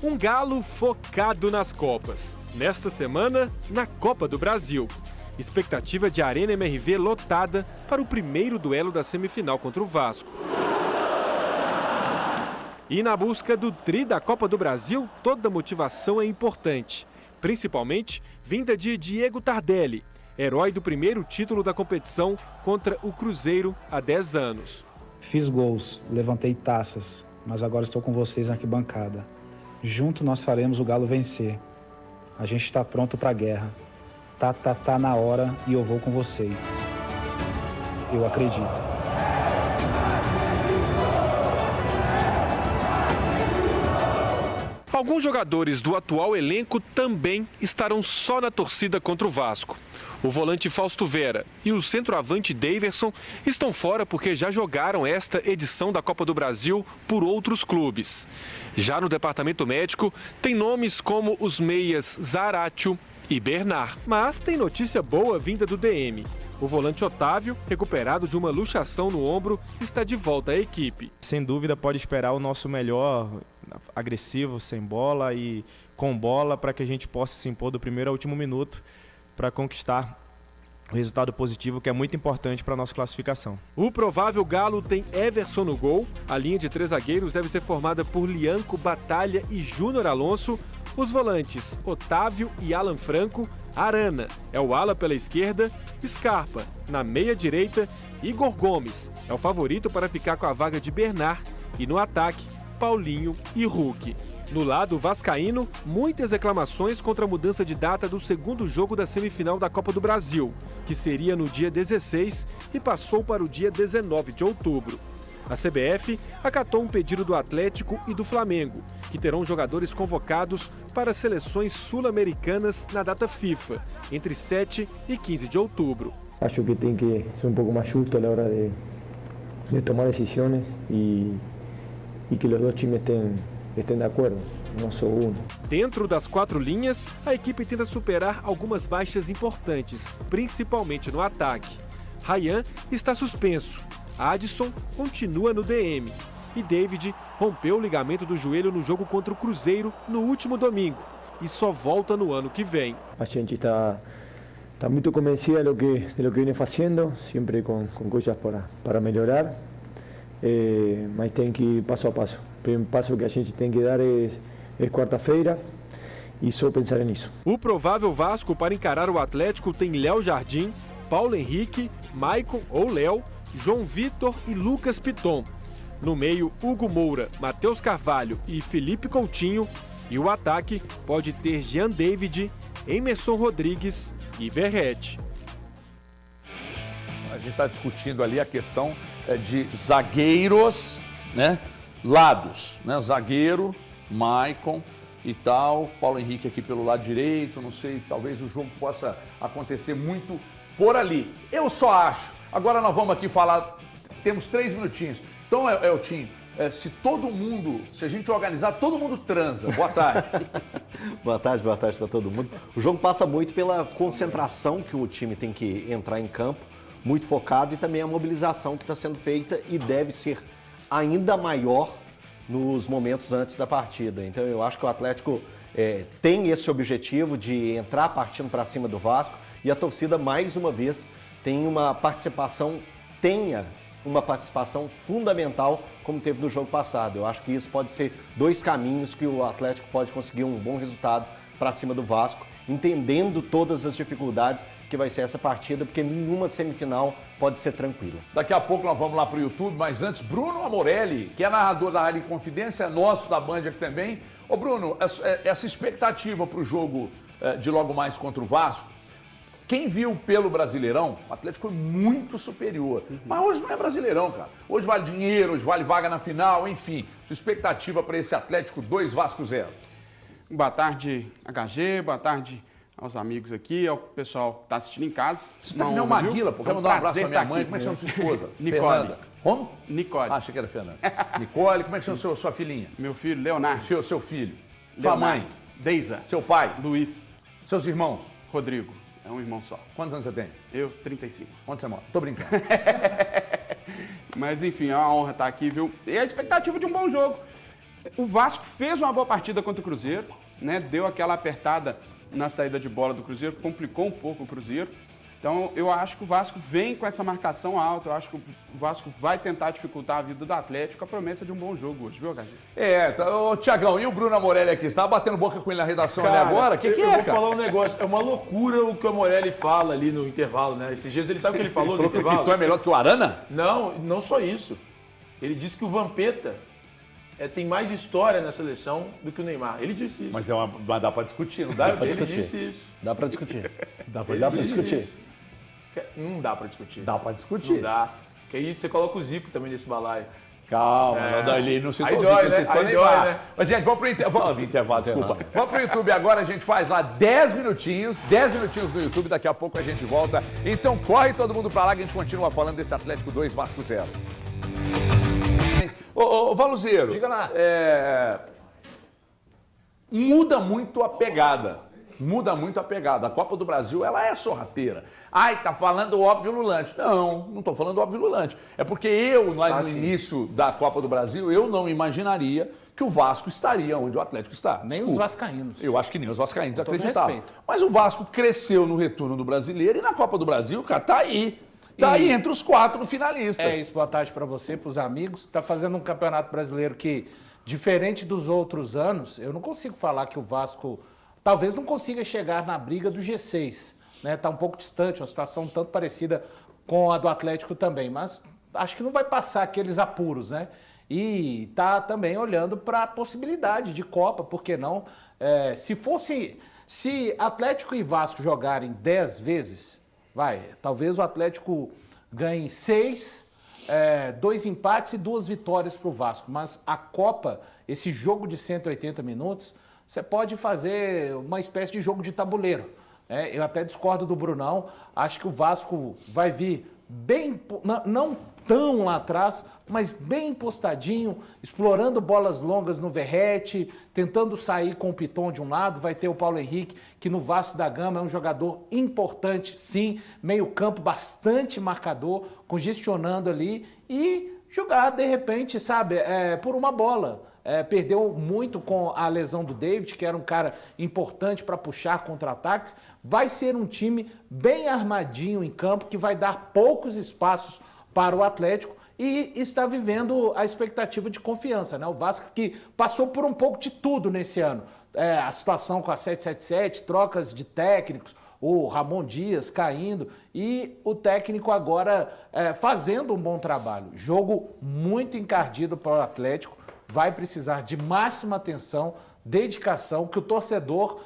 Um Galo focado nas Copas. Nesta semana, na Copa do Brasil. Expectativa de Arena MRV lotada para o primeiro duelo da semifinal contra o Vasco. E na busca do tri da Copa do Brasil, toda motivação é importante. Principalmente vinda de Diego Tardelli, herói do primeiro título da competição contra o Cruzeiro há 10 anos. Fiz gols, levantei taças, mas agora estou com vocês na arquibancada. Junto nós faremos o Galo vencer. A gente está pronto para a guerra. Tá na hora e eu vou com vocês. Eu acredito. Alguns jogadores do atual elenco também estarão só na torcida contra o Vasco. O volante Fausto Vera e o centroavante Daverson estão fora porque já jogaram esta edição da Copa do Brasil por outros clubes. Já no departamento médico, tem nomes como os meias Zaratio e Bernard. Mas tem notícia boa vinda do DM. O volante Otávio, recuperado de uma luxação no ombro, está de volta à equipe. Sem dúvida pode esperar o nosso melhor, agressivo, sem bola e com bola, para que a gente possa se impor do primeiro ao último minuto para conquistar o resultado positivo, que é muito importante para a nossa classificação. O provável Galo tem Everson no gol. A linha de 3 zagueiros deve ser formada por Lianco, Batalha e Júnior Alonso. Os volantes Otávio e Alan Franco. Arana é o ala pela esquerda. Scarpa na meia direita. Igor Gomes é o favorito para ficar com a vaga de Bernard. E no ataque, Paulinho e Hulk. No lado vascaíno, muitas reclamações contra a mudança de data do segundo jogo da semifinal da Copa do Brasil, que seria no dia 16 e passou para o dia 19 de outubro. A CBF acatou um pedido do Atlético e do Flamengo, que terão jogadores convocados para seleções sul-americanas na data FIFA, entre 7 e 15 de outubro. Acho que tem que ser um pouco mais justo na hora de tomar decisões e que os dois times estén de acordo, não só um. Dentro das 4 linhas, a equipe tenta superar algumas baixas importantes, principalmente no ataque. Ryan está suspenso, Adson continua no DM e David rompeu o ligamento do joelho no jogo contra o Cruzeiro no último domingo e só volta no ano que vem. A gente está muito convencida do que vem fazendo, sempre com coisas para melhorar. Mas tem que ir passo a passo. O primeiro passo que a gente tem que dar é quarta-feira e só pensar nisso. O provável Vasco para encarar o Atlético tem Léo Jardim, Paulo Henrique, Maicon ou Léo, João Vitor e Lucas Piton. No meio, Hugo Moura, Matheus Carvalho e Felipe Coutinho. E o ataque pode ter Jean David, Emerson Rodrigues e Verrete. A gente está discutindo ali a questão de zagueiros, né? Lados, né? Zagueiro, Maicon e tal, Paulo Henrique aqui pelo lado direito, não sei, talvez o jogo possa acontecer muito por ali. Eu só acho. Agora nós vamos aqui falar, temos 3 minutinhos. Então, Eltinho, se a gente organizar, todo mundo transa. Boa tarde. Boa tarde para todo mundo. O jogo passa muito pela concentração que o time tem que entrar em campo, muito focado, e também a mobilização que está sendo feita e deve ser ainda maior nos momentos antes da partida. Então eu acho que o Atlético tem esse objetivo de entrar partindo para cima do Vasco, e a torcida mais uma vez tenha uma participação fundamental como teve no jogo passado. Eu acho que isso pode ser 2 caminhos que o Atlético pode conseguir um bom resultado para cima do Vasco, entendendo todas as dificuldades que vai ser essa partida, porque nenhuma semifinal pode ser tranquila. Daqui a pouco nós vamos lá para o YouTube, mas antes, Bruno Amorelli, que é narrador da Rádio Confidência, é nosso da Band aqui também. Ô Bruno, essa expectativa para o jogo de logo mais contra o Vasco, quem viu pelo Brasileirão, o Atlético foi muito superior. Mas hoje não é Brasileirão, cara. Hoje vale dinheiro, hoje vale vaga na final, enfim. Sua expectativa para esse Atlético 2, Vasco 0? Boa tarde, HG, boa tarde aos amigos aqui, ao pessoal que está assistindo em casa. Você está que nem o Maguila, pô. Quer mandar um abraço para minha mãe? Como é que chama sua esposa? Nicole. Fernanda. Como? Nicole. Ah, achei que era Fernanda. Nicole, como é que chama sua filhinha? Meu filho, Leonardo. Seu filho. Leonardo. Sua mãe? Deisa. Seu pai? Luiz. Seus irmãos? Rodrigo. É um irmão só. Quantos anos você tem? Eu, 35. Onde você mora? Tô brincando. Mas enfim, é uma honra estar aqui, viu? E a expectativa de um bom jogo. O Vasco fez uma boa partida contra o Cruzeiro, né? Deu aquela apertada na saída de bola do Cruzeiro, complicou um pouco o Cruzeiro. Então, eu acho que o Vasco vem com essa marcação alta, eu acho que o Vasco vai tentar dificultar a vida do Atlético, com a promessa de um bom jogo hoje, viu, Gaji? Ô Tiagão, e o Bruno Amorelli aqui? Você tava batendo boca com ele na redação ali agora? O que é, eu vou cara? falar um negócio, é uma loucura o que o Amorelli fala ali no intervalo, né? Esses dias ele sabe o que ele falou no Que o intervalo? Piton é melhor do que o Arana? Não, não só isso. Ele disse que o Vampeta tem mais história na seleção do que o Neymar. Ele disse isso. Mas dá pra discutir, não dá? Ele disse isso. Dá pra discutir. Dá pra discutir. Isso. Não dá pra discutir. Dá pra discutir. Não dá. Porque aí você coloca o Zico também nesse balaio. Calma, ele não citou Aí o dói, Zico, né? citou Aí Neymar. dói, né? Mas, gente, vamos pro intervalo, desculpa. Vamos pro YouTube agora, a gente faz lá 10 minutinhos no YouTube, daqui a pouco a gente volta. Então corre todo mundo pra lá que a gente continua falando desse Atlético 2, Vasco 0. Ô, Valuzeiro. Diga lá. Muda muito a pegada. A Copa do Brasil, ela é sorrateira. Ai, tá falando óbvio lulante. Não tô falando óbvio lulante. É porque eu, no início da Copa do Brasil, eu não imaginaria que o Vasco estaria onde o Atlético está. Nem os vascaínos. Eu acho que nem os vascaínos Com todo acreditavam. respeito. Mas o Vasco cresceu no retorno do Brasileiro e na Copa do Brasil, cara, tá aí. Tá aí entre os 4 finalistas. É isso, boa tarde para você, para os amigos. Tá fazendo um campeonato brasileiro que, diferente dos outros anos, eu não consigo falar que o Vasco talvez não consiga chegar na briga do G6, né? Tá um pouco distante, uma situação um tanto parecida com a do Atlético também, mas acho que não vai passar aqueles apuros, né? E tá também olhando para a possibilidade de Copa, por que não? Se Atlético e Vasco jogarem 10 vezes, talvez o Atlético ganhe 6, 2 empates e 2 vitórias para o Vasco, mas a Copa, esse jogo de 180 minutos, você pode fazer uma espécie de jogo de tabuleiro. Eu até discordo do Brunão, acho que o Vasco vai vir bem, não tão lá atrás, mas bem postadinho, explorando bolas longas no Verrete, tentando sair com o Piton de um lado, vai ter o Paulo Henrique, que no Vasco da Gama é um jogador importante, sim, meio campo bastante marcador, congestionando ali e jogar de repente, por uma bola. Perdeu muito com a lesão do David, que era um cara importante para puxar contra-ataques. Vai ser um time bem armadinho em campo, que vai dar poucos espaços para o Atlético e está vivendo a expectativa de confiança, né? O Vasco que passou por um pouco de tudo nesse ano. A situação com a 777, trocas de técnicos, o Ramon Dias caindo e o técnico agora fazendo um bom trabalho. Jogo muito encardido para o Atlético. Vai precisar de máxima atenção, dedicação, que o torcedor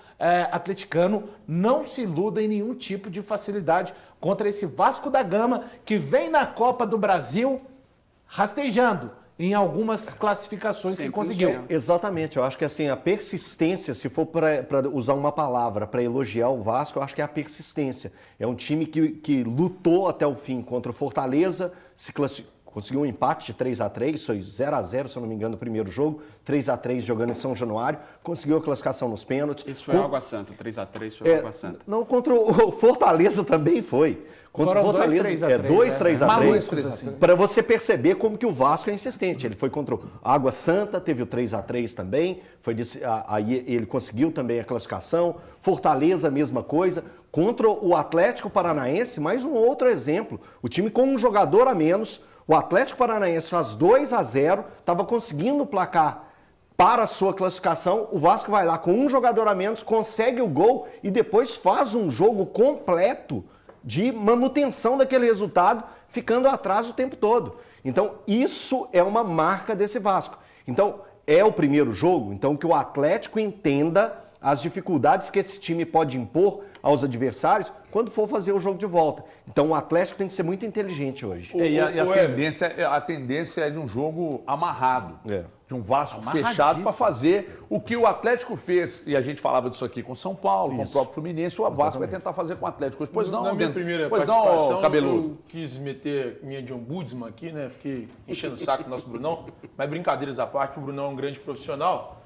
atleticano não se iluda em nenhum tipo de facilidade contra esse Vasco da Gama, que vem na Copa do Brasil rastejando em algumas classificações que conseguiu. Exatamente, eu acho que assim, a persistência, se for para usar uma palavra para elogiar o Vasco, eu acho que é a persistência. É um time que lutou até o fim contra o Fortaleza, se classificou. Conseguiu um empate de 3-3, foi 0-0, se eu não me engano, no primeiro jogo. 3-3 jogando em São Januário. Conseguiu a classificação nos pênaltis. Isso foi Água Santa, 3-3 foi Água Santa. Não, contra o Fortaleza também foi. Contra o Fortaleza, 2-3-3. Para você perceber como que o Vasco é insistente. Ele foi contra o Água Santa, teve o 3-3 também. Aí ele conseguiu também a classificação. Fortaleza, mesma coisa. Contra o Atlético Paranaense, mais um outro exemplo. O time com um jogador a menos. O Atlético Paranaense faz 2-0, estava conseguindo o placar para a sua classificação. O Vasco vai lá com um jogador a menos, consegue o gol e depois faz um jogo completo de manutenção daquele resultado, ficando atrás o tempo todo. Então, isso é uma marca desse Vasco. Então, é o primeiro jogo, então que o Atlético entenda as dificuldades que esse time pode impor aos adversários quando for fazer o jogo de volta. Então o Atlético tem que ser muito inteligente hoje. E a tendência é de um jogo amarrado, de um Vasco fechado para fazer o que o Atlético fez. E a gente falava disso aqui com São Paulo, com o próprio Fluminense. O Vasco vai tentar fazer com o Atlético hoje. Pois não, na minha primeira participação, eu quis meter minha de ombudsman aqui, né? Fiquei enchendo o saco do nosso Brunão. Mas brincadeiras à parte, o Brunão é um grande profissional.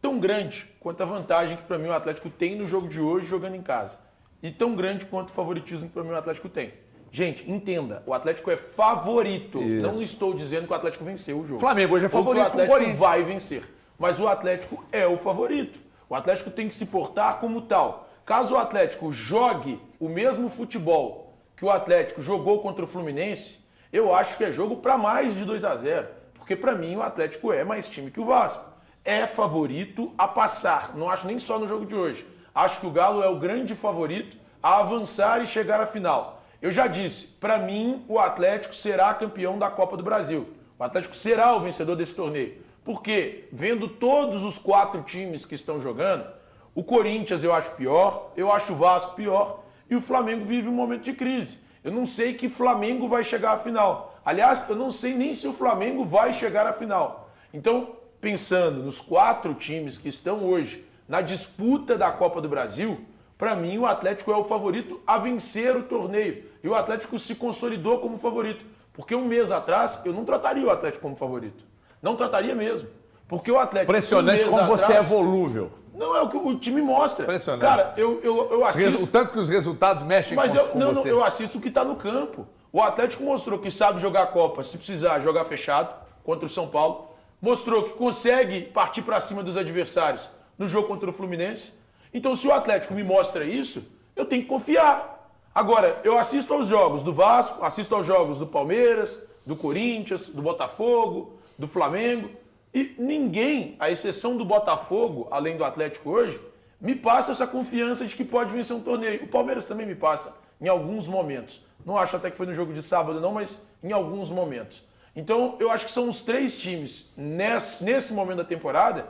Tão grande quanto a vantagem que para mim o Atlético tem no jogo de hoje jogando em casa. E tão grande quanto o favoritismo que para mim o Atlético tem. Gente, entenda, o Atlético é favorito. Isso. Não estou dizendo que o Atlético venceu o jogo. Flamengo hoje é favorito. Ou que o Atlético vai vencer. Mas o Atlético é o favorito. O Atlético tem que se portar como tal. Caso o Atlético jogue o mesmo futebol que o Atlético jogou contra o Fluminense, eu acho que é jogo para mais de 2-0. Porque para mim o Atlético é mais time que o Vasco. É favorito a passar. Não acho nem só no jogo de hoje. Acho que o Galo é o grande favorito a avançar e chegar à final. Eu já disse, para mim o Atlético será campeão da Copa do Brasil. O Atlético será o vencedor desse torneio. Porque, vendo todos os 4 times que estão jogando, o Corinthians eu acho pior, eu acho o Vasco pior e o Flamengo vive um momento de crise. Eu não sei que Flamengo vai chegar à final. Aliás, eu não sei nem se o Flamengo vai chegar à final. Então, pensando nos 4 times que estão hoje na disputa da Copa do Brasil, para mim o Atlético é o favorito a vencer o torneio. E o Atlético se consolidou como favorito. Porque um mês atrás eu não trataria o Atlético como favorito. Não trataria mesmo. Porque o Atlético... Impressionante como você é volúvel. Não, é o que o time mostra. Impressionante. Cara, eu assisto... O tanto que os resultados mexem com você. Eu assisto o que está no campo. O Atlético mostrou que sabe jogar a Copa, se precisar, jogar fechado contra o São Paulo. Mostrou que consegue partir para cima dos adversários no jogo contra o Fluminense. Então, se o Atlético me mostra isso, eu tenho que confiar. Agora, eu assisto aos jogos do Vasco, assisto aos jogos do Palmeiras, do Corinthians, do Botafogo, do Flamengo. E ninguém, à exceção do Botafogo, além do Atlético hoje, me passa essa confiança de que pode vencer um torneio. O Palmeiras também me passa, em alguns momentos. Não acho até que foi no jogo de sábado não, mas em alguns momentos. Então, eu acho que são os 3 times, nesse momento da temporada,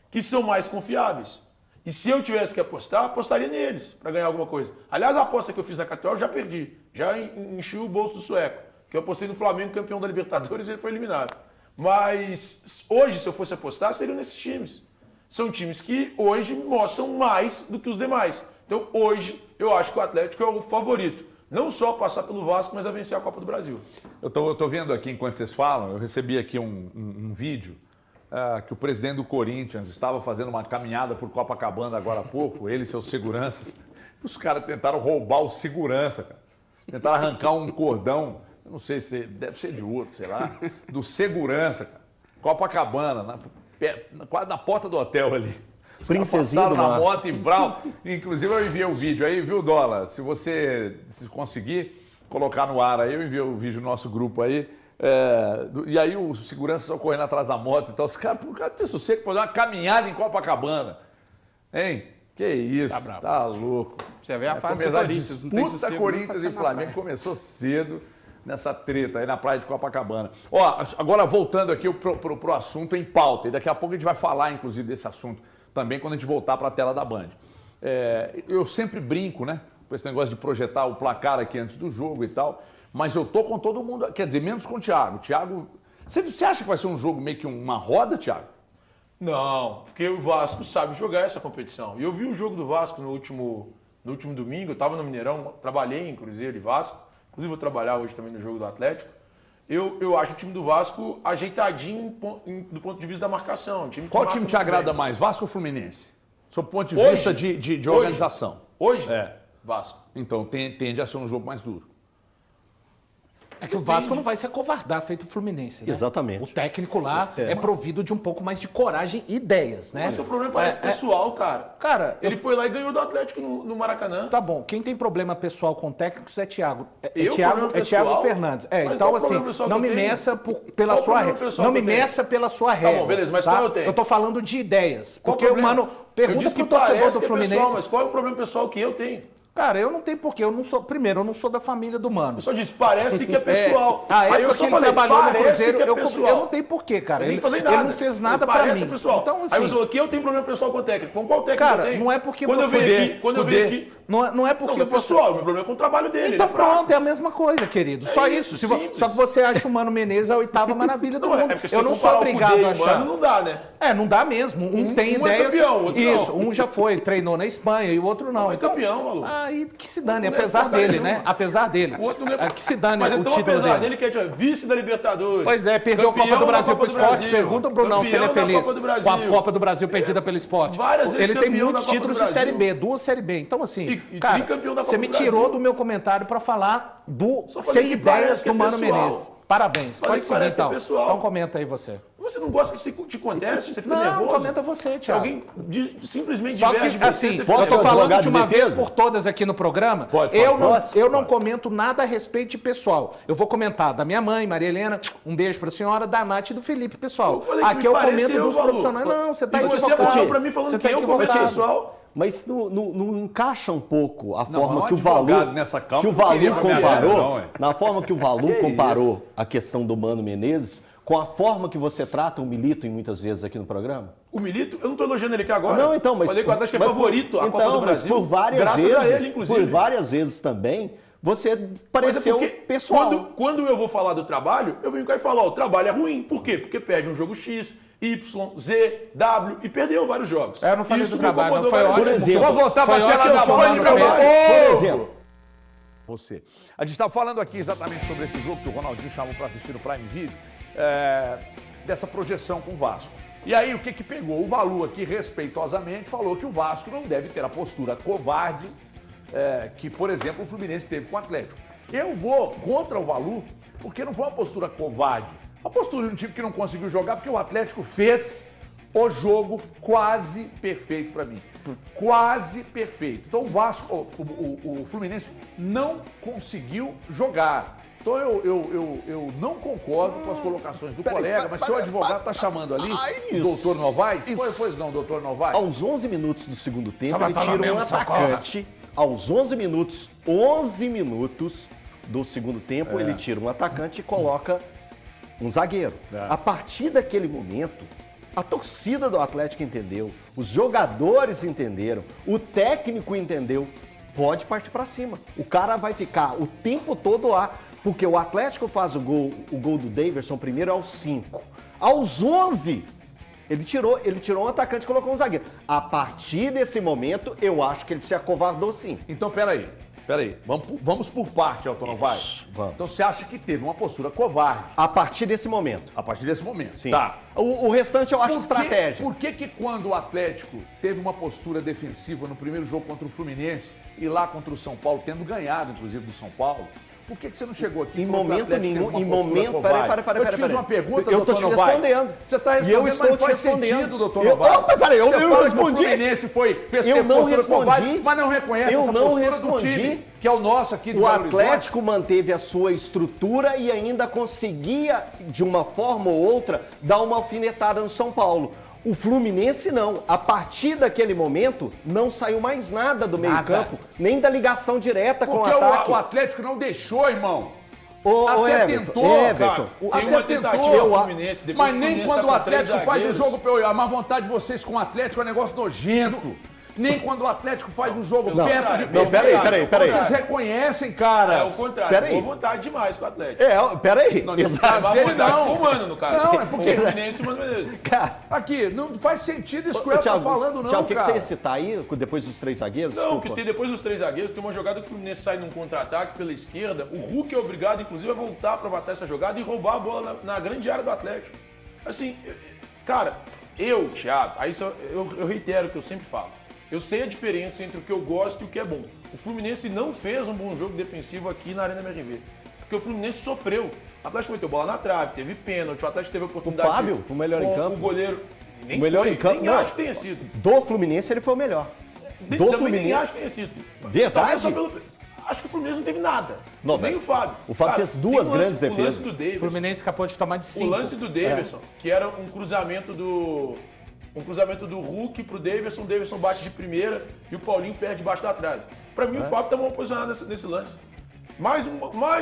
que são mais confiáveis. E se eu tivesse que apostar, apostaria neles para ganhar alguma coisa. Aliás, a aposta que eu fiz na KTO eu já perdi. Já enchi o bolso do sueco. Que eu apostei no Flamengo, campeão da Libertadores, e ele foi eliminado. Mas hoje, se eu fosse apostar, seriam nesses times. São times que hoje mostram mais do que os demais. Então, hoje, eu acho que o Atlético é o favorito. Não só passar pelo Vasco, mas a vencer a Copa do Brasil. Eu tô vendo aqui, enquanto vocês falam, eu recebi aqui um vídeo que o presidente do Corinthians estava fazendo uma caminhada por Copacabana agora há pouco, ele e seus seguranças. Os caras tentaram roubar o segurança, cara. Tentaram arrancar um cordão, eu não sei se deve ser de outro, sei lá, do segurança, cara. Copacabana, quase na porta do hotel ali. Os caras passaram na moto e vral. Inclusive eu enviei o vídeo aí, viu, Dólar? Se você conseguir colocar no ar aí, eu enviei o vídeo no nosso grupo aí. E aí os seguranças estão correndo atrás da moto. Então os caras, por causa de ter sossego, fazer uma caminhada em Copacabana. Hein? Que isso, tá louco. Você vê a fase do Corinthians. Disputa Corinthians e Flamengo começou cedo nessa treta aí na praia de Copacabana. Ó, agora voltando aqui pro assunto em pauta, e daqui a pouco a gente vai falar, inclusive, desse assunto também quando a gente voltar para a tela da Band. Eu sempre brinco, né, com esse negócio de projetar o placar aqui antes do jogo e tal, mas eu tô com todo mundo, quer dizer, menos com o Thiago. Thiago, você acha que vai ser um jogo meio que uma roda, Thiago? Não, porque o Vasco sabe jogar essa competição. E eu vi o jogo do Vasco no último domingo, eu estava no Mineirão, trabalhei em Cruzeiro e Vasco, inclusive vou trabalhar hoje também no jogo do Atlético. Eu acho o time do Vasco ajeitadinho do ponto de vista da marcação. Qual time te agrada mais, Vasco ou Fluminense? Sob o ponto de vista de organização. Hoje? Vasco. Então tende a ser um jogo mais duro. É que o Vasco não vai se acovardar feito o Fluminense, né? Exatamente. O técnico lá é provido de um pouco mais de coragem e ideias, né? Mas o problema parece pessoal, cara. Cara, ele foi lá e ganhou do Atlético no Maracanã. Tá bom. Quem tem problema pessoal com técnicos é Thiago. É Thiago Fernandes. Então, assim, não me meça pela sua regra. Não me meça pela sua regra. Tá bom, beleza, mas qual eu tenho? Eu tô falando de ideias. Porque o mano pergunta pro torcedor do Fluminense. Pessoal, mas qual é o problema pessoal que eu tenho? Cara, eu não tenho porquê. Eu não sou da família do Mano. Eu só disse, parece que é pessoal. Aí eu só falei, trabalhou no Cruzeiro, eu não tenho porquê, cara. Eu nem falei nada. Ele não fez nada pra mim. Pessoal. Então, assim, aí você falou que eu tenho problema pessoal com o técnico. Com qual técnico cara, eu tenho? não é porque quando você... eu venho aqui... Não é porque não, pessoal, meu problema é com o trabalho dele. Então pronto, é a mesma coisa, querido. Só isso. Só que você acha o Mano Menezes a 8ª maravilha do mundo. Eu não sou obrigado a achar. Não dá, né? Não dá mesmo. Um tem ideias. É campeão, outro isso, não. Um já foi, treinou na Espanha e o outro não. É campeão, maluco. Aí que se dane, apesar dele, né? Apesar dele. O outro não é... Que se dane mas o então, título apesar dele. dele, que é vice da Libertadores. Pois é, perdeu a Copa do Brasil pro esporte. Pergunta pro Brunão se ele é feliz com a Copa do Brasil perdida pelo esporte. Várias vezes ele tem campeão muitos da Copa títulos do de Série Brasil. B, 2 Série B. Então, assim, E cara, tricampeão da Copa você me do tirou Brasil. do meu comentário pra falar do Só falei Sem que parece Ideias que do é Mano pessoal. Menezes. Parabéns. Falei Pode que seguir, parece que é então. pessoal. Então comenta aí você. Você não gosta que se te conteste, você fica Não, nervoso. comenta você, Se Thiago. alguém simplesmente Só diverge que, você, assim, você eu fica tô nervoso. falando advogado de de uma vez defesa? por todas aqui no programa. Pode, Eu não comento nada a respeito de pessoal. Eu vou comentar da minha mãe, Maria Helena, um beijo pra senhora, da Nath e do Felipe, pessoal. Eu falei que Aqui me eu parece comento dos Valu. profissionais. Não, você tá E você equivocado. apontou pra mim falando Você que tá eu cometi equivocado. pessoal. Mas não encaixa um pouco a Não, forma um que o Valu, advogado nessa Câmara que o não Valu queria pra minha comparou, vida, não, é. na forma que o Valu Que comparou isso? a questão do Mano Menezes com a forma que você trata o Milito em muitas vezes aqui no programa? O Milito, eu não tô elogiando ele aqui agora. Não, então, mas... Falei que o Atlético é mas favorito à então, Copa do mas Brasil. por várias graças vezes, a ele, inclusive. por várias vezes também, você Mas é pareceu porque pessoal. Quando eu vou falar do trabalho, eu venho cá e falo, ó, o trabalho é ruim. Por quê? Porque perde um jogo X, Y, Z, W e perdeu vários jogos. Eu não falei Isso do me trabalho, não incomodou foi várias ótimo. vezes. exemplo, Vou voltar pra Foi tela ótimo da falar Band no pra Facebook. Por exemplo, você. A gente está falando aqui exatamente sobre esse jogo que o Ronaldinho chamou para assistir no Prime Video, dessa projeção com o Vasco. E aí, o que que pegou? O Valu aqui, respeitosamente, falou que o Vasco não deve ter a postura covarde que, por exemplo, o Fluminense teve com o Atlético. Eu vou contra o Valu, porque não foi uma postura covarde. A postura de um time que não conseguiu jogar, porque o Atlético fez o jogo quase perfeito para mim. Quase perfeito. Então o Vasco, o Fluminense não conseguiu jogar. Então eu não concordo com as colocações do colega, mas seu advogado está chamando ali, doutor Novaes? Pois não, doutor Novaes. aos 11 minutos do segundo tempo, Só ele vai tira tomar um mesmo, atacante. Aos 11 minutos do segundo tempo, ele tira um atacante e coloca um zagueiro. A partir daquele momento, a torcida do Atlético entendeu, os jogadores entenderam, o técnico entendeu, pode partir para cima. O cara vai ficar o tempo todo lá, porque o Atlético faz o gol do Daverson primeiro aos 5. Aos 11, ele tirou um atacante e colocou um zagueiro. A partir desse momento, eu acho que ele se acovardou sim. Então, peraí. Vamos por parte, Elton Novaes. Vamos. Então você acha que teve uma postura covarde A partir desse momento. a partir desse momento? Sim. Tá. O restante eu acho estratégia. Por que quando o Atlético teve uma postura defensiva no primeiro jogo contra o Fluminense e lá contra o São Paulo, tendo ganhado, inclusive, do São Paulo, por que você não chegou aqui e Em falou que o momento Atlético teve nenhum, uma em postura momento... covarde? Peraí. Eu te fiz uma pergunta, eu tô doutor te Novaes. respondendo. Você está E eu respondendo, estou mas não te faz respondendo. sentido, doutor Eu- Novaes. Opa, peraí, eu Você não fala respondi. que o Fluminense fez Eu ter não postura respondi. covarde, mas não reconhece Eu essa não postura respondi. do time, que é o nosso aqui de O Belo Horizonte. Atlético manteve a sua estrutura e ainda conseguia, de uma forma ou outra, dar uma alfinetada no São Paulo. O Fluminense não. A partir daquele momento, não saiu mais nada do meio-campo, nem da ligação direta com o Porque ataque. o Atlético não deixou, irmão. Ô, Até Everton, tentou, Everton, Tem uma tentativa do Fluminense, depois Mas que o nem Fluminense quando tá o com três Atlético faz o zagueiros. jogo, a má vontade de vocês com o Atlético é um negócio nojento. Nem quando o Atlético faz o jogo Não, perto de não, peraí. Vocês reconhecem, cara. É o contrário, Peraí. boa vontade demais com o Atlético. Peraí. Não, nesse Exato. caso Má dele, vontade não. com o Mano, no caso. Não, é porque- O Fluminense e o Mano Menezes. Cara, Aqui, não faz sentido isso que o ô, Elton tá Thiago, falando, não, Thiago, o que cara. você ia citar aí, depois dos três zagueiros? Não, Desculpa. que tem depois dos três zagueiros, tem uma jogada que o Fluminense sai num contra-ataque pela esquerda. O Hulk é obrigado, inclusive, a voltar para matar essa jogada e roubar a bola na grande área do Atlético. Assim, cara, Thiago, aí eu reitero o que eu sempre falo. Eu sei a diferença entre o que eu gosto e o que é bom. O Fluminense não fez um bom jogo defensivo aqui na Arena MRV. Porque o Fluminense sofreu. O Atlético meteu bola na trave, teve pênalti, o Atlético teve a oportunidade. O Fábio foi o melhor em campo. O goleiro. Nem O melhor foi, em campo, nem não. acho que tenha sido. Do Fluminense, ele foi o melhor. Também nem acho que tenha sido. Verdade? Talvez só acho que o Fluminense não teve nada. Não, Nem mas o Fábio. o Fábio fez duas tem grandes O defesas. lance do O Davidson. Fluminense acabou de tomar de 5. O lance do Davidson, que era um cruzamento do Hulk pro Davidson, o Davidson bate de primeira e o Paulinho perde debaixo da trave. Pra mim, o Fábio tá mal posicionado nesse lance. Mais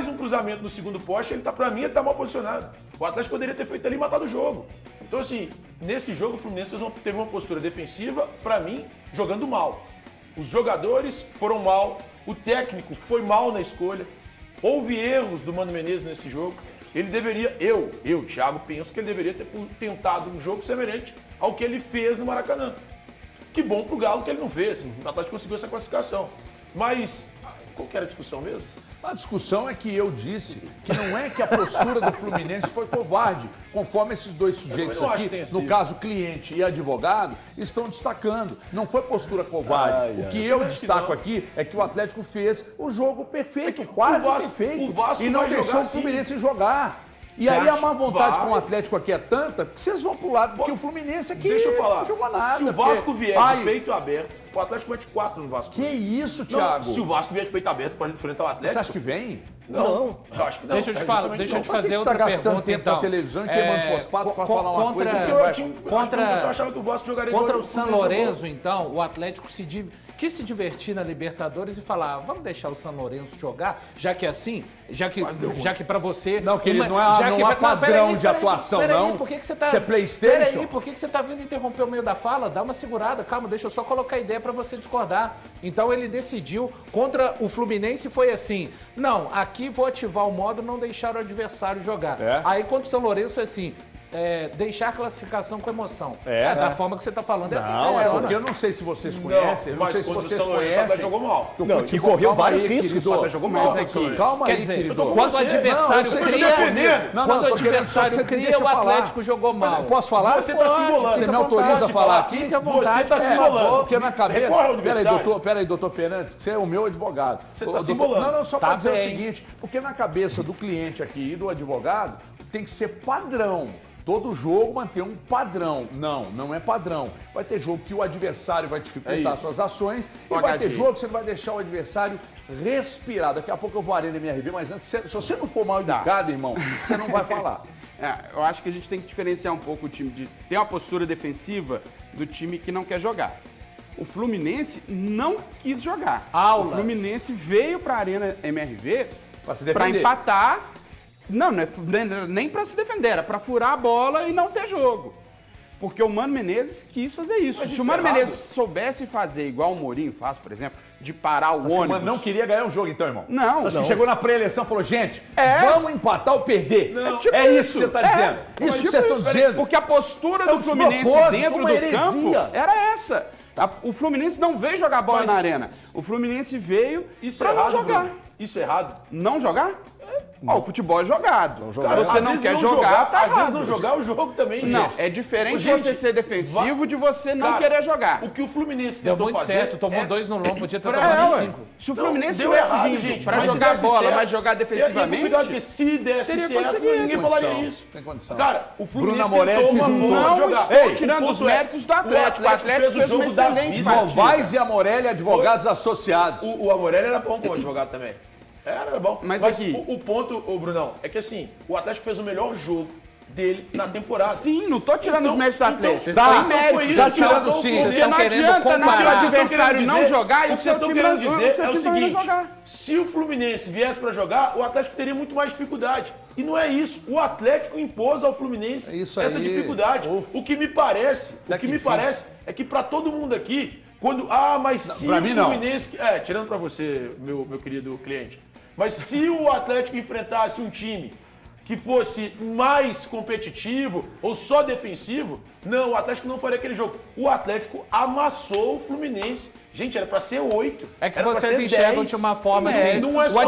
um cruzamento no segundo poste, pra mim, ele tá mal posicionado. O Atlético poderia ter feito ali e matado o jogo. Então, assim, nesse jogo, o Fluminense teve uma postura defensiva, pra mim, jogando mal. Os jogadores foram mal, o técnico foi mal na escolha. Houve erros do Mano Menezes nesse jogo. Ele deveria, Thiago, penso que ele deveria ter tentado um jogo semelhante ao que ele fez no Maracanã. Que bom pro Galo que ele não fez. O Atlético conseguiu essa classificação. Mas qual que era a discussão mesmo? A discussão é que eu disse que não é que a postura do Fluminense foi covarde, conforme esses dois sujeitos aqui, no caso cliente e advogado, estão destacando. Não foi postura covarde. O que eu destaco aqui é que o Atlético fez o jogo perfeito, quase perfeito, e não deixou o Fluminense jogar. E aí a má vontade com o Atlético aqui é tanta, porque vocês vão pro lado, porque o Fluminense aqui deixa eu falar, não jogou nada. Se o Vasco vier de peito aberto, o Atlético mete 4 no Vasco. Que isso, Thiago? Se o Vasco vier de peito aberto para enfrentar o Atlético... Você acha que vem? Não, eu acho que não. Deixa eu te falar, deixa eu te fazer outra pergunta. Você está gastando tempo então. na televisão e queimando fosfato para falar uma coisa que eu achava que o Vasco jogaria contra o San Lorenzo, então, o Atlético quis se divertir na Libertadores e falar, vamos deixar o San Lorenzo jogar, já que assim, já que para você... Não, querido, não há padrão de atuação, não. Por que você tá... Você é PlayStation? Peraí, por que você tá vindo interromper o meio da fala? Dá uma segurada, calma, deixa eu só colocar a ideia para você discordar. Então ele decidiu, contra o Fluminense foi assim, não, aqui vou ativar o modo não deixar o adversário jogar. Aí contra o São Lourenço foi assim... deixar a classificação com emoção. Da forma que você está falando. É assim, não, é porque eu não sei se vocês conhecem. Não sei se vocês conhecem. O Atlético jogou mal. E correu vários riscos. O Atlético jogou mal. Calma aí, quer dizer, querido. quando o adversário cria... Quando o adversário cria, o Atlético jogou mal. Posso falar? Você está simulando. Você me autoriza a falar aqui? Você está simulando. Porque na cabeça... Peraí, doutor Fernandes, você é o meu advogado. Você está simulando. Não, só para dizer o seguinte, porque na cabeça do cliente aqui e do advogado, tem que ser padrão. Todo jogo manter um padrão. Não é padrão. Vai ter jogo que o adversário vai dificultar suas ações e vai ter jogo que você vai deixar o adversário respirar. Daqui a pouco eu vou à Arena MRV, mas antes, se você não for mal educado, irmão, você não vai falar. Eu acho que a gente tem que diferenciar um pouco o time de ter uma postura defensiva do time que não quer jogar. O Fluminense não quis jogar. O Fluminense veio para a Arena MRV para empatar. Não é nem para se defender, era para furar a bola e não ter jogo. Porque o Mano Menezes quis fazer isso. Se o Mano Menezes soubesse fazer igual o Mourinho faz, por exemplo, de parar o ônibus... O Mano não queria ganhar o jogo então, irmão? Não. Você acha que chegou na pré-eleição e falou, gente, vamos empatar ou perder? É isso que você está dizendo. Isso que vocês estão dizendo. Porque a postura do Fluminense dentro do campo era essa. O Fluminense não veio jogar bola na arena. O Fluminense veio para não jogar. Bruno. Isso é errado? Não jogar? O futebol é jogado. Se você não quer jogar, tá errado. Às vezes não jogar o jogo também, gente. Não, é diferente você ser defensivo de você não querer jogar. O que o Fluminense deu tentou muito fazer... certo, tomou 2 no lombo, podia ter tomado 5. Se o Fluminense tivesse vindo pra jogar bola, mas jogar defensivamente... Se desse certo, ninguém falaria isso. Tem condição. Cara, o Fluminense tentou uma forma de jogar. Estou tirando os méritos do Atlético. O Atlético fez uma excelente partida. Novaes e Amorelli, advogados associados. O Amorelli era bom como advogado também. Era bom. Mas aqui... o ponto, Brunão, é que assim, o Atlético fez o melhor jogo dele na temporada. Sim, não tô tirando os méritos do Atlético. Tá mérito. Tá tirando sim. Porque não adianta nada o adversário não jogar e o que vocês estão querendo dizer é o seguinte, se o Fluminense viesse para jogar, o Atlético teria muito mais dificuldade. E não é isso. O Atlético impôs ao Fluminense essa dificuldade. O que me parece é que para todo mundo aqui, quando... mas se o Fluminense... tirando para você, meu querido cliente. Mas se o Atlético enfrentasse um time que fosse mais competitivo ou só defensivo, não, o Atlético não faria aquele jogo. O Atlético amassou o Fluminense. Gente, era para ser 8. É que vocês enxergam de uma forma assim. Não é o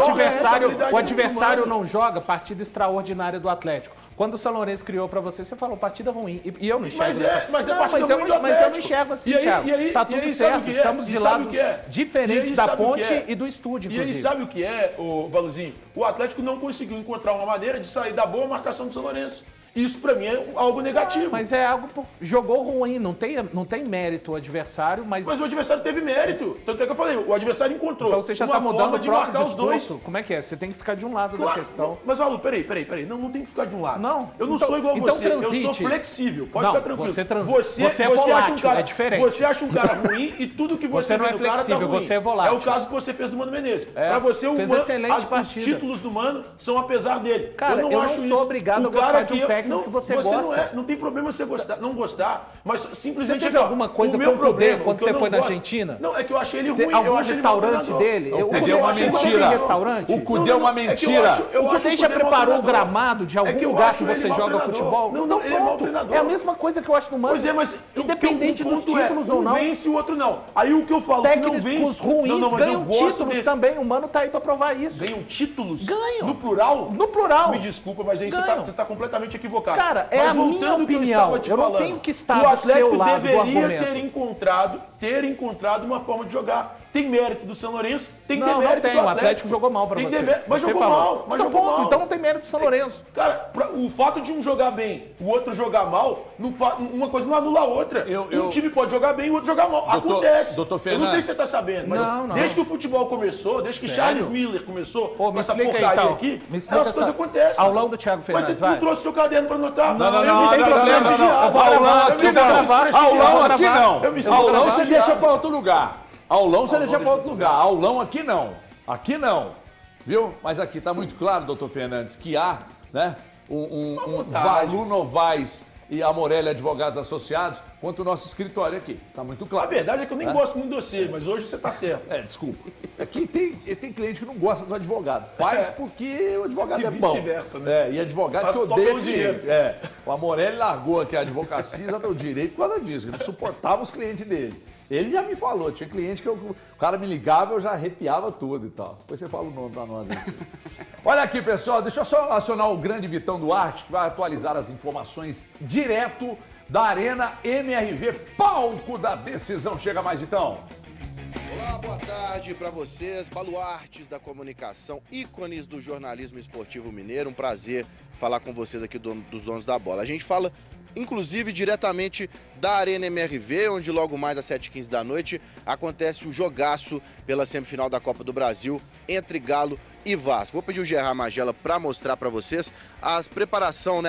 adversário não joga partida extraordinária do Atlético. Quando o São Lourenço criou pra você falou partida ruim. E eu não enxergo dessa mas eu não enxergo assim, Thiago. Tá tudo certo. Estamos de lados diferentes da Ponte e do estúdio, inclusive. E aí sabe o que é, Valuzinho? O Atlético não conseguiu encontrar uma maneira de sair da boa marcação do São Lourenço. Isso pra mim é algo negativo. Mas é algo... Jogou ruim, não tem mérito o adversário, mas... Mas o adversário teve mérito. Tanto é que eu falei, o adversário encontrou então você já uma tá mudando forma de marcar os dois. Como é que é? Você tem que ficar de um lado da questão. Mas, Valu, peraí. Não tem que ficar de um lado. Não. Eu não sou igual a você. Eu sou flexível. Pode ficar tranquilo. Você é volátil, é diferente. Você acha um cara ruim e tudo que você não é flexível, você é volátil. É o caso que você fez do Mano Menezes. Pra você, os títulos do Mano são apesar dele. Cara, eu não sou obrigado a gostar de um técnico técnico que você gosta. Não tem problema você não gostar, mas simplesmente... Você teve alguma coisa com o Cudê quando você foi na Argentina? Não, é que eu achei ele ruim. Algum restaurante dele? O Cudê é uma mentira. O Cudê é uma mentira. O Cudê já preparou o gramado de algum lugar que você joga futebol? Não, ele é mau treinador. É a mesma coisa que eu acho no Mano. Pois é, mas independente dos títulos ou não. Um vence e o outro não. Aí o que eu falo, que não vence... Técnicos ruins ganham títulos também. O Mano tá aí pra provar isso. Ganham títulos? Ganham. No plural? No plural. Me desculpa, mas aí você tá completamente equivocado. Cara, é mas a minha opinião. Eu não tenho que estar o Atlético do seu lado deveria do ter encontrado uma forma de jogar. Tem mérito do São Lourenço, tem demérito não tem. do Atlético. O Atlético jogou mal pra você. Mas jogou mal. Então não tem mérito do São Lourenço. Cara, o fato de um jogar bem, o outro jogar mal, uma coisa não anula a outra. Um time pode jogar bem e o outro jogar mal. Acontece. Doutor Eu não sei se você tá sabendo, mas desde que o futebol começou, desde que Charles Miller começou com essa porcaria aqui, as coisas acontecem. Aulão do Thiago Fernandes, mas você não trouxe seu caderno pra anotar? Não. Aulão aqui não. Aulão você deixa pra outro lugar. Aulão você deixa para outro lugar. Aulão aqui não. Aqui não. Viu? Mas aqui está muito claro, doutor Fernandes, que há, né, um Valu Novaes e a Morelli Advogados Associados quanto o nosso escritório aqui. Está muito claro. A verdade é que eu nem gosto muito de você, mas hoje você está certo. Desculpa. Aqui tem cliente que não gosta do advogado. Faz porque o advogado é bom. Vice-versa, né? E advogado que odeia o dinheiro. O Morelli largou aqui a advocacia, já deu direito por causa disso. Ele não suportava os clientes dele. Ele já me falou, tinha cliente que o cara me ligava, eu já arrepiava tudo e tal. Depois você fala o nome pra nós. Olha aqui, pessoal, deixa eu só acionar o grande Vitão Duarte, que vai atualizar as informações direto da Arena MRV, palco da decisão. Chega mais, Vitão. Olá, boa tarde para vocês, baluartes da comunicação, ícones do jornalismo esportivo mineiro. Um prazer falar com vocês aqui dos donos da bola. A gente fala inclusive diretamente da Arena MRV, onde logo mais às 7h15 da noite acontece o jogaço pela semifinal da Copa do Brasil entre Galo e Vasco. Vou pedir o Gerard Magela para mostrar para vocês a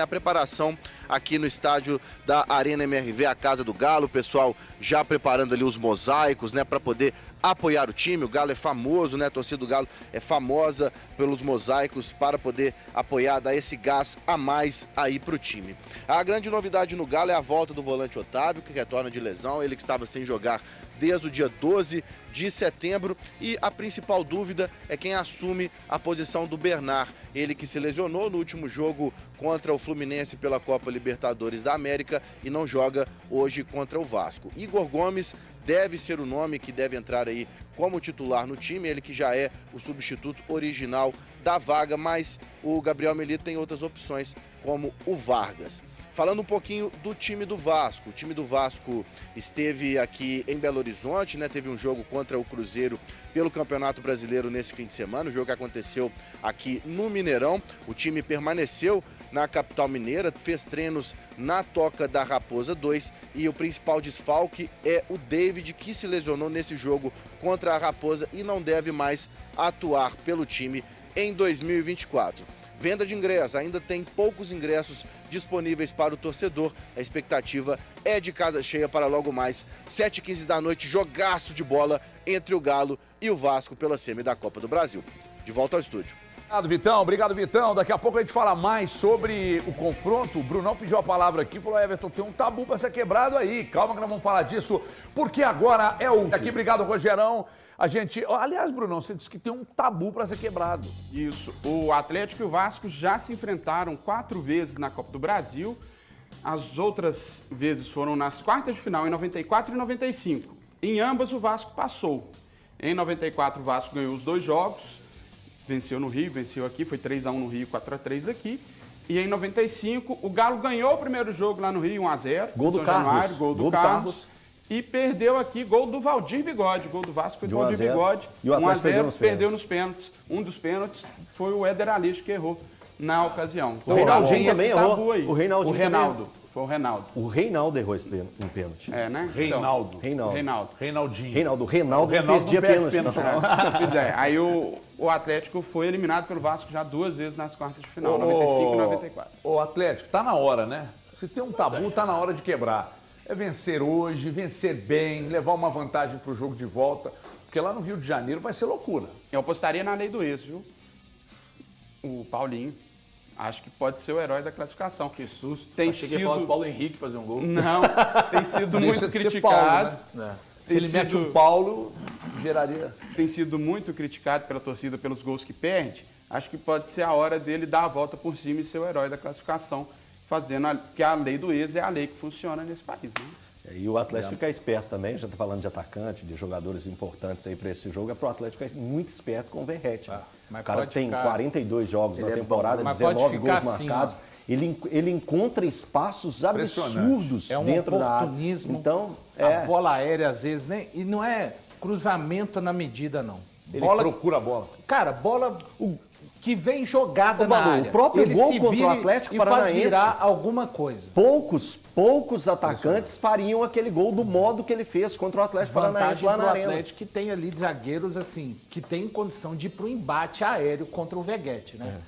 preparação aqui no estádio da Arena MRV, a Casa do Galo. O pessoal já preparando ali os mosaicos, né, para poder apoiar o time. O Galo é famoso, né? A torcida do Galo é famosa pelos mosaicos para poder apoiar, dar esse gás a mais aí pro time. A grande novidade no Galo é a volta do volante Otávio, que retorna de lesão, ele que estava sem jogar desde o dia 12 de setembro, e a principal dúvida é quem assume a posição do Bernard, ele que se lesionou no último jogo contra o Fluminense pela Copa Libertadores da América e não joga hoje contra o Vasco. Igor Gomes deve ser o nome que deve entrar aí como titular no time, ele que já é o substituto original da vaga, mas o Gabriel Milito tem outras opções, como o Vargas. Falando um pouquinho do time do Vasco, o time do Vasco esteve aqui em Belo Horizonte, né? Teve um jogo contra o Cruzeiro pelo Campeonato Brasileiro nesse fim de semana, o jogo que aconteceu aqui no Mineirão. O time permaneceu na capital mineira, fez treinos na Toca da Raposa 2 e o principal desfalque é o David, que se lesionou nesse jogo contra a Raposa e não deve mais atuar pelo time em 2024. Venda de ingressos, ainda tem poucos ingressos disponíveis para o torcedor. A expectativa é de casa cheia para logo mais 7h15 da noite, jogaço de bola entre o Galo e o Vasco pela semi da Copa do Brasil. De volta ao estúdio. Obrigado, Vitão. Daqui a pouco a gente fala mais sobre o confronto. O Brunão pediu a palavra aqui, falou: Everton, tem um tabu para ser quebrado aí. Calma que nós vamos falar disso, porque agora é o... Aqui, obrigado, Rogerão. A gente... Aliás, Brunão, você disse que tem um tabu para ser quebrado. Isso. O Atlético e o Vasco já se enfrentaram 4 vezes na Copa do Brasil. As outras vezes foram nas quartas de final, em 94 e 95. Em ambas, o Vasco passou. Em 94, o Vasco ganhou os 2 jogos. Venceu no Rio, venceu aqui. Foi 3-1 no Rio, 4-3 aqui. E em 95, o Galo ganhou o primeiro jogo lá no Rio, 1-0. Gol do Carlos. Gol do Carlos. E perdeu aqui, gol do Valdir Bigode. Gol do Vasco foi do Valdir Bigode. E o Atlético perdeu nos pênaltis. Um dos pênaltis foi o Éder Alixo que errou na ocasião. O Reinaldinho também errou. Aí. O Reinaldinho Reinaldo. Foi o Reinaldo. O Reinaldo errou esse pênalti. É, né? Reinaldo. Reinaldo perdia pênalti. Pois é, aí o Atlético foi eliminado pelo Vasco já 2 vezes nas quartas de final, 95 e 94. O Atlético, tá na hora, né? Se tem um tabu, tá na hora de quebrar. É vencer hoje, vencer bem, levar uma vantagem pro jogo de volta, porque lá no Rio de Janeiro vai ser loucura. Eu apostaria na lei do ex, viu? O Paulinho. Acho que pode ser o herói da classificação. Que susto. Tem Achei que ia falar do Paulo Henrique fazer um gol. Não, tem sido muito Deixa de ser criticado. Paulo, né? Tem Se ele mete um Paulo, geraria... Tem sido muito criticado pela torcida pelos gols que perde. Acho que pode ser a hora dele dar a volta por cima e ser o herói da classificação, porque a lei do ex é a lei que funciona nesse país, né? E o Atlético ficar esperto também, já está falando de atacante, de jogadores importantes aí para esse jogo, é para o Atlético ficar muito esperto com o Verratti. O cara tem 42 jogos na temporada, 19 gols marcados. Ele encontra espaços absurdos dentro da área. Então, a bola aérea, às vezes, e não é cruzamento na medida, não. Ele procura a bola. Cara, bola que vem jogada na área. O próprio ele gol contra o Atlético Paranaense, faz virar alguma coisa. Poucos atacantes fariam aquele gol do modo que ele fez contra o Atlético Paranaense lá na arena. O Atlético que tem ali zagueiros assim, que tem condição de ir para o embate aéreo contra o Veguete, né?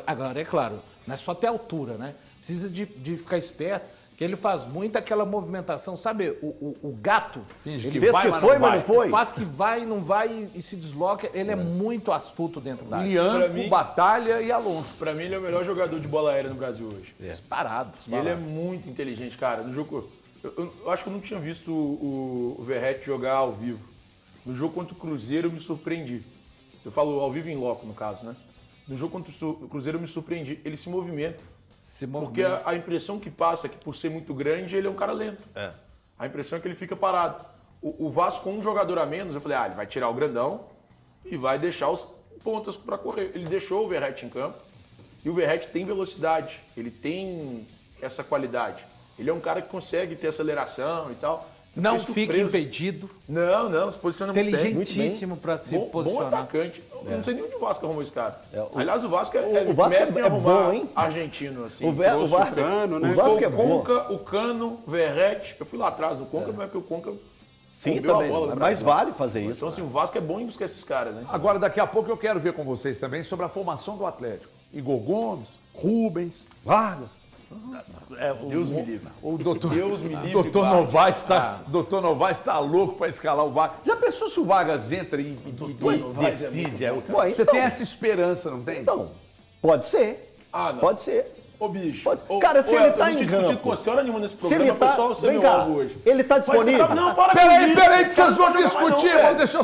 Agora, é claro, não é só ter altura, né? Precisa de ficar esperto, que ele faz muito aquela movimentação, sabe? O gato. Finge que vai, mas não foi. Faz que vai, não vai e se desloca. Ele é muito astuto dentro da área. Lianco, Batalha e Alonso. Pra mim, ele é o melhor jogador de bola aérea no Brasil hoje. Disparado. E ele é muito inteligente, cara. No jogo, eu acho que eu não tinha visto o Verratti jogar ao vivo. No jogo contra o Cruzeiro, eu me surpreendi. Eu falo ao vivo em loco, no caso, né? No jogo contra o Cruzeiro, eu me surpreendi. Ele se movimenta. Porque a impressão que passa é que, por ser muito grande, ele é um cara lento. A impressão é que ele fica parado. O Vasco, com um jogador a menos, eu falei, ele vai tirar o grandão e vai deixar os pontas para correr. Ele deixou o Verratti em campo e o Verratti tem velocidade, ele tem essa qualidade. Ele é um cara que consegue ter aceleração e tal. Não fica impedido. Não, se posiciona muito bem. Inteligentíssimo para se posicionar. Bom atacante. Eu não sei nem onde o Vasco arrumou esse cara. Aliás, o Vasco é bom, hein? Argentino, assim. O Vasco é bom. O Cano, o Verratti. Eu fui lá atrás do Conca, mas é porque o Conca... Sim, também. Mas vale fazer isso. Então, assim, o Vasco é bom em buscar esses caras, hein? Agora, daqui a pouco, eu quero ver com vocês também sobre a formação do Atlético. Igor Gomes, Rubens, Vargas. Deus me livre. O doutor, Deus me livre. Doutor Novaes está louco para escalar o Vargas. Já pensou se o Vargas entra e decide? Você tem essa esperança, não tem? Então, pode ser. Não. Pode ser. Ô, bicho. Cara, se ele tá em campo... com você hora nenhuma nesse programa, se ele tá... Foi só o Vem cá, hoje. ele tá disponível? Não, para Peraí, que vocês vão discutir. Vamos deixar